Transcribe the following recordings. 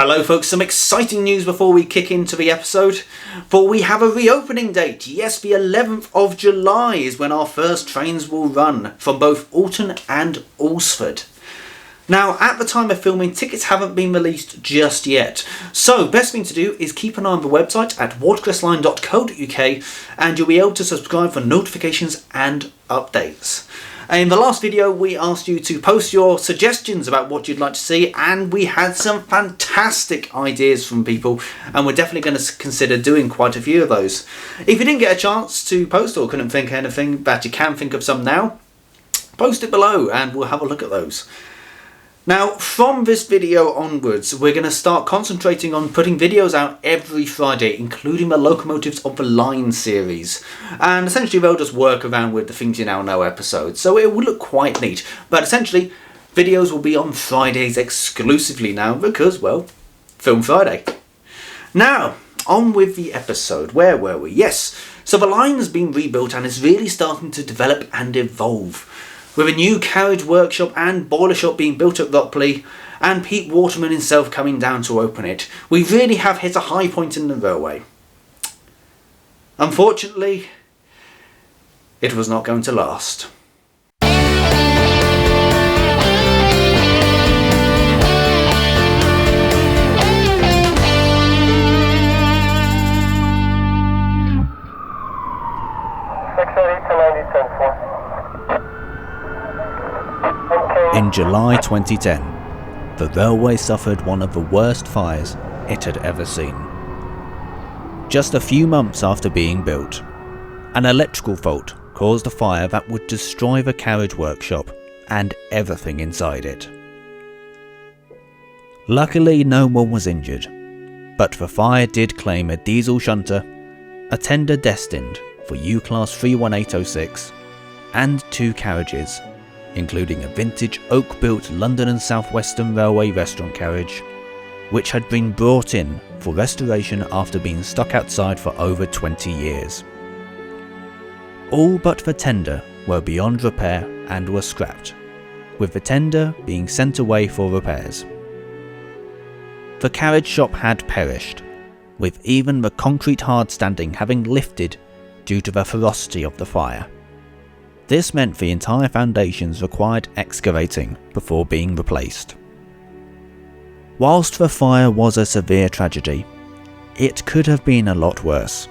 Hello folks, some exciting news before we kick into the episode. For we have a reopening date. Yes, the 11th of July is when our first trains will run from both Alton and Alresford. Now, at the time of filming, tickets haven't been released just yet. So, best thing to do is keep an eye on the website at watercressline.co.uk and you'll be able to subscribe for notifications and updates. In the last video, we asked you to post your suggestions about what you'd like to see, and we had some fantastic ideas from people, and we're definitely going to consider doing quite a few of those. If you didn't get a chance to post or couldn't think of anything, but you can think of some now, post it below and we'll have a look at those. Now, from this video onwards, we're going to start concentrating on putting videos out every Friday, including the Locomotives of the Line series. And essentially they'll just work around with the Things You Now Know episodes, so it will look quite neat. But essentially, videos will be on Fridays exclusively now because, well, Film Friday. Now, on with the episode. Where were we? Yes, so the line's been rebuilt and is really starting to develop and evolve. With a new carriage workshop and boiler shop being built at Rockley, and Pete Waterman himself coming down to open it, we really have hit a high point in the railway. Unfortunately, it was not going to last. In July 2010, the railway suffered one of the worst fires it had ever seen. Just a few months after being built, an electrical fault caused a fire that would destroy the carriage workshop and everything inside it. Luckily, no one was injured, but the fire did claim a diesel shunter, a tender destined for U-Class 31806, and 2 carriages, including a vintage oak-built London and South Western Railway restaurant carriage, which had been brought in for restoration after being stuck outside for over 20 years. All but the tender were beyond repair and were scrapped, with the tender being sent away for repairs. The carriage shop had perished, with even the concrete hardstanding having lifted due to the ferocity of the fire. This meant the entire foundations required excavating before being replaced. Whilst the fire was a severe tragedy, it could have been a lot worse.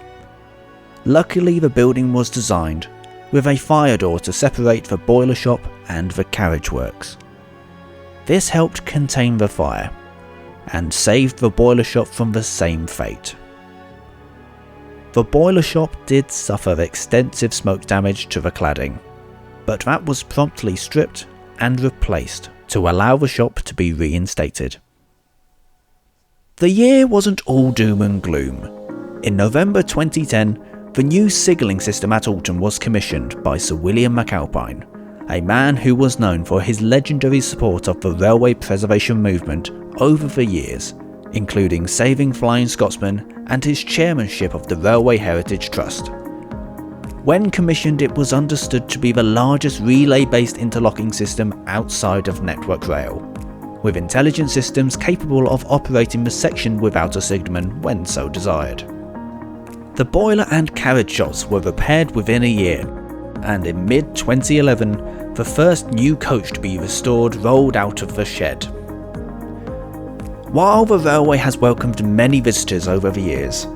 Luckily, the building was designed with a fire door to separate the boiler shop and the carriage works. This helped contain the fire and saved the boiler shop from the same fate. The boiler shop did suffer extensive smoke damage to the cladding, but that was promptly stripped and replaced to allow the shop to be reinstated. The year wasn't all doom and gloom. In November 2010, the new signalling system at Alton was commissioned by Sir William McAlpine, a man who was known for his legendary support of the railway preservation movement over the years, including saving flying Scotsman and his chairmanship of the Railway Heritage Trust. When commissioned, it was understood to be the largest relay-based interlocking system outside of Network Rail, with intelligent systems capable of operating the section without a signalman when so desired. The boiler and carriage shops were repaired within a year, and in mid-2011, the first new coach to be restored rolled out of the shed. While the railway has welcomed many visitors over the years,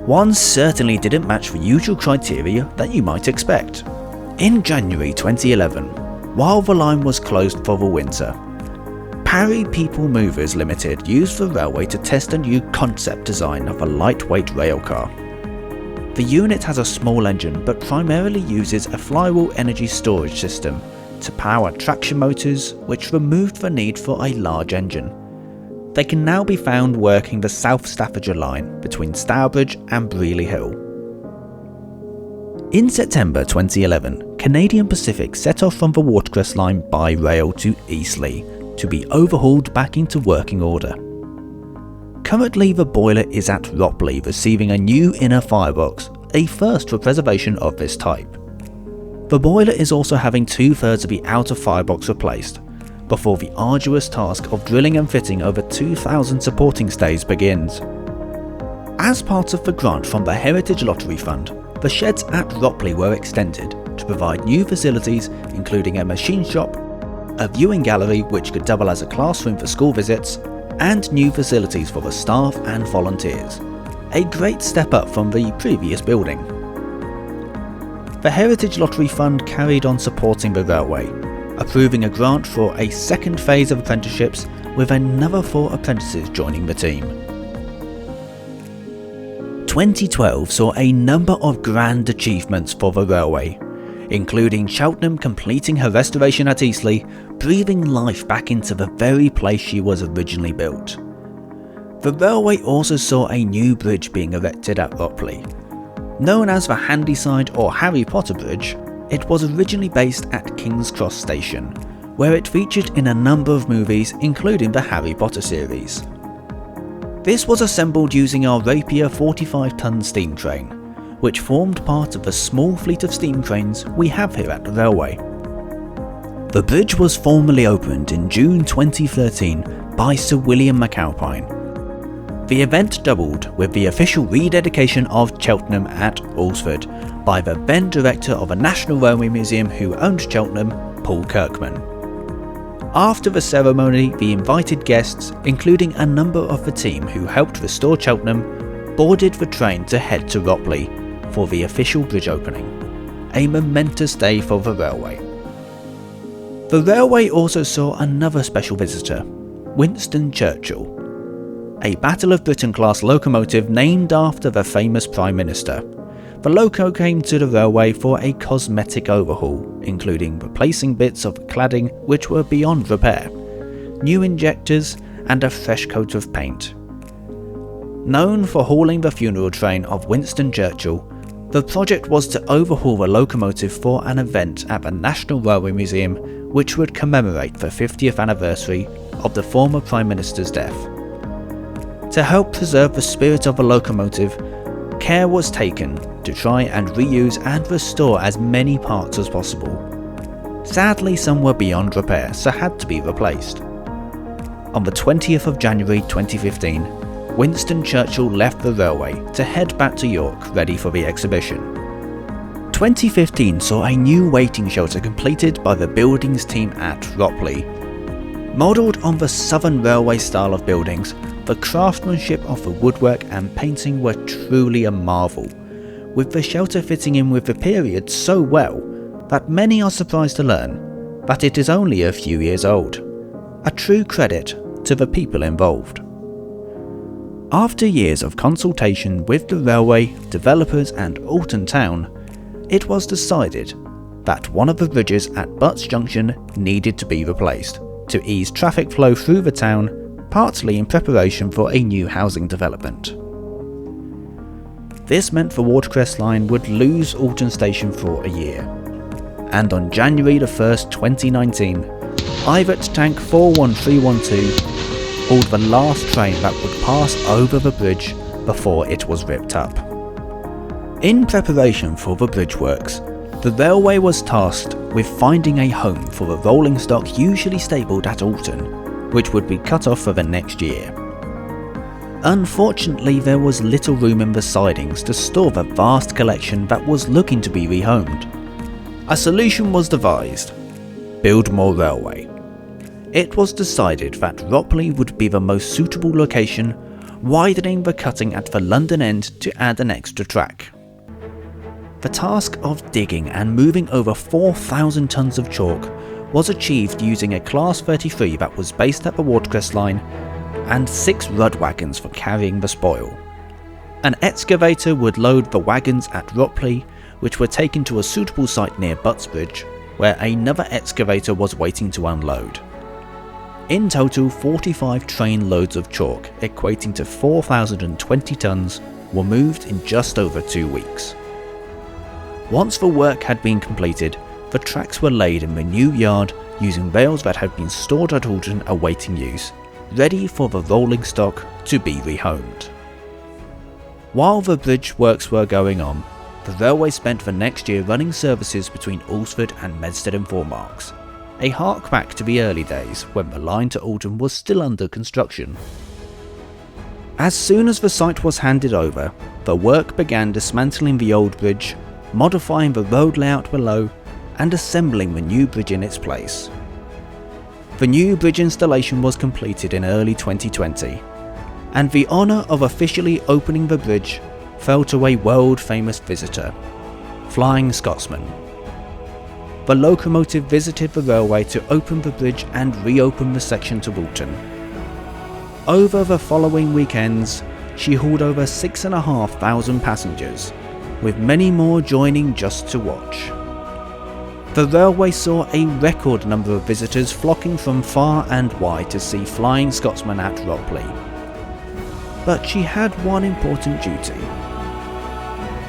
one certainly didn't match the usual criteria that you might expect. In January 2011, while the line was closed for the winter, Parry People Movers Limited used the railway to test a new concept design of a lightweight railcar. The unit has a small engine but primarily uses a flywheel energy storage system to power traction motors, which removed the need for a large engine. They can now be found working the South Staffordshire line between Stourbridge and Brealey Hill. In September 2011, Canadian Pacific set off from the Watercress Line by rail to Eastleigh to be overhauled back into working order. Currently, the boiler is at Rockley receiving a new inner firebox, a first for preservation of this type. The boiler is also having 2/3 of the outer firebox replaced, before the arduous task of drilling and fitting over 2,000 supporting stays begins. As part of the grant from the Heritage Lottery Fund, the sheds at Ropley were extended to provide new facilities including a machine shop, a viewing gallery which could double as a classroom for school visits, and new facilities for the staff and volunteers. A great step up from the previous building. The Heritage Lottery Fund carried on supporting the railway, approving a grant for a second phase of apprenticeships with another 4 apprentices joining the team. 2012 saw a number of grand achievements for the railway, including Cheltenham completing her restoration at Eastleigh, breathing life back into the very place she was originally built. The railway also saw a new bridge being erected at Ropley. Known as the Handyside or Harry Potter Bridge, it was originally based at King's Cross Station, where it featured in a number of movies including the Harry Potter series. This was assembled using our Rapier 45-ton steam train, which formed part of the small fleet of steam trains we have here at the railway. The bridge was formally opened in June 2013 by Sir William McAlpine. The event doubled with the official rededication of Cheltenham at Alresford by the then director of the National Railway Museum who owned Cheltenham, Paul Kirkman. After the ceremony, the invited guests, including a number of the team who helped restore Cheltenham, boarded the train to head to Ropley for the official bridge opening, a momentous day for the railway. The railway also saw another special visitor, Winston Churchill, a Battle of Britain class locomotive named after the famous Prime Minister. The loco came to the railway for a cosmetic overhaul, including replacing bits of cladding which were beyond repair, new injectors and a fresh coat of paint. Known for hauling the funeral train of Winston Churchill, the project was to overhaul the locomotive for an event at the National Railway Museum which would commemorate the 50th anniversary of the former Prime Minister's death. To help preserve the spirit of the locomotive, care was taken to try and reuse and restore as many parts as possible. Sadly, some were beyond repair, so had to be replaced. On the 20th of January 2015, Winston Churchill left the railway to head back to York ready for the exhibition. 2015 saw a new waiting shelter completed by the buildings team at Ropley. Modelled on the Southern Railway style of buildings, the craftsmanship of the woodwork and painting were truly a marvel, with the shelter fitting in with the period so well that many are surprised to learn that it is only a few years old. A true credit to the people involved. After years of consultation with the railway, developers and Alton town, it was decided that one of the bridges at Butts Junction needed to be replaced to ease traffic flow through the town, partly in preparation for a new housing development. This meant the Watercress Line would lose Alton Station for a year, and on January 1st, 2019, Ivet Tank 41312 hauled the last train that would pass over the bridge before it was ripped up. In preparation for the bridge works, the railway was tasked with finding a home for the rolling stock usually stabled at Alton, which would be cut off for the next year. Unfortunately, there was little room in the sidings to store the vast collection that was looking to be rehomed. A solution was devised: build more railway. It was decided that Ropley would be the most suitable location, widening the cutting at the London end to add an extra track. The task of digging and moving over 4,000 tonnes of chalk was achieved using a Class 33 that was based at the Watercress Line and 6 rud wagons for carrying the spoil. An excavator would load the wagons at Ropley, which were taken to a suitable site near Butts Bridge, where another excavator was waiting to unload. In total, 45 train loads of chalk, equating to 4,020 tonnes, were moved in just over 2 weeks. Once the work had been completed, the tracks were laid in the new yard using rails that had been stored at Alton awaiting use, ready for the rolling stock to be rehomed. While the bridge works were going on, the railway spent the next year running services between Alresford and Medsted and Four Marks. a hark back to the early days when the line to Alton was still under construction. As soon as the site was handed over, the work began dismantling the old bridge, modifying the road layout below, and assembling the new bridge in its place. The new bridge installation was completed in early 2020, and the honour of officially opening the bridge fell to a world-famous visitor, Flying Scotsman. The locomotive visited the railway to open the bridge and reopen the section to Alton. Over the following weekends, she hauled over 6,500 passengers, with many more joining just to watch. The railway saw a record number of visitors flocking from far and wide to see Flying Scotsman at Ropley. But she had one important duty.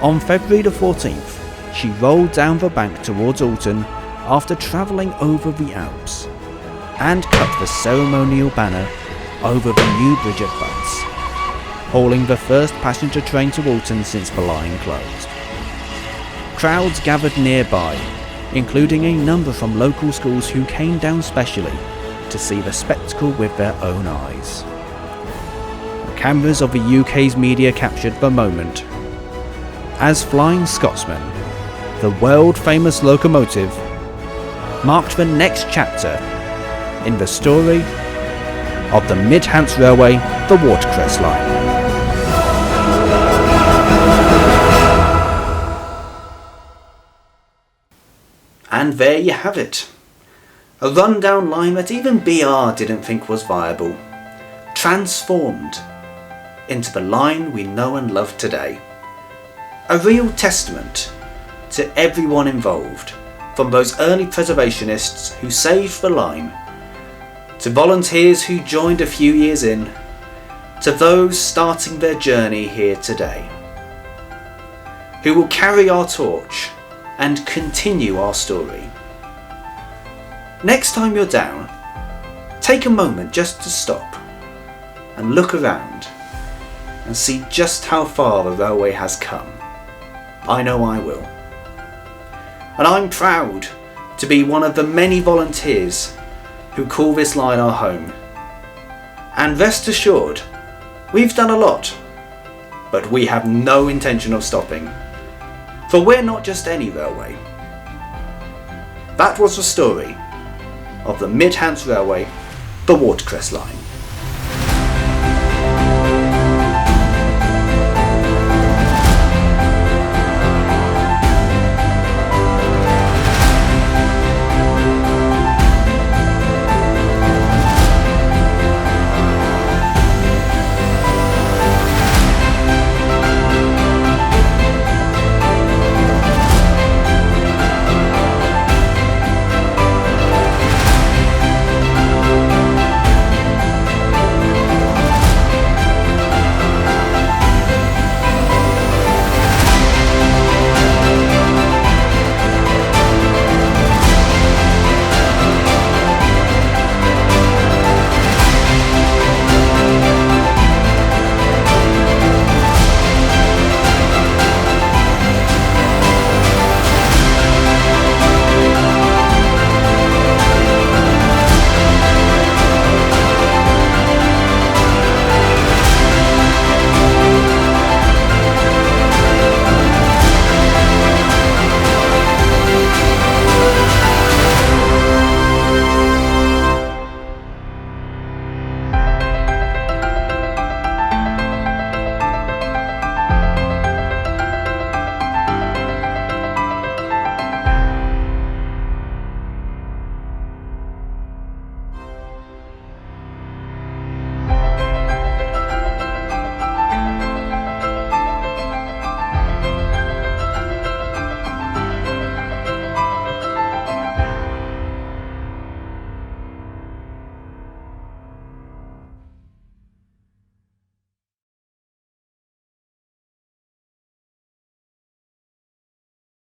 On February the 14th, she rolled down the bank towards Alton after travelling over the Alps, and cut the ceremonial banner over the new bridge at Butts, hauling the first passenger train to Alton since the line closed. Crowds gathered nearby, including a number from local schools who came down specially to see the spectacle with their own eyes. The cameras of the UK's media captured the moment as Flying Scotsman, the world-famous locomotive, marked the next chapter in the story of the Mid-Hants Railway, the Watercress Line. And there you have it. A rundown line that even BR didn't think was viable, transformed into the line we know and love today. A real testament to everyone involved, from those early preservationists who saved the line, to volunteers who joined a few years in, to those starting their journey here today, who will carry our torch and continue our story. Next time you're down, take a moment just to stop and look around and see just how far the railway has come. I know I will. And I'm proud to be one of the many volunteers who call this line our home. And rest assured, we've done a lot, but we have no intention of stopping. For we're not just any railway. That was the story of the Mid-Hants Railway, the Watercress Line.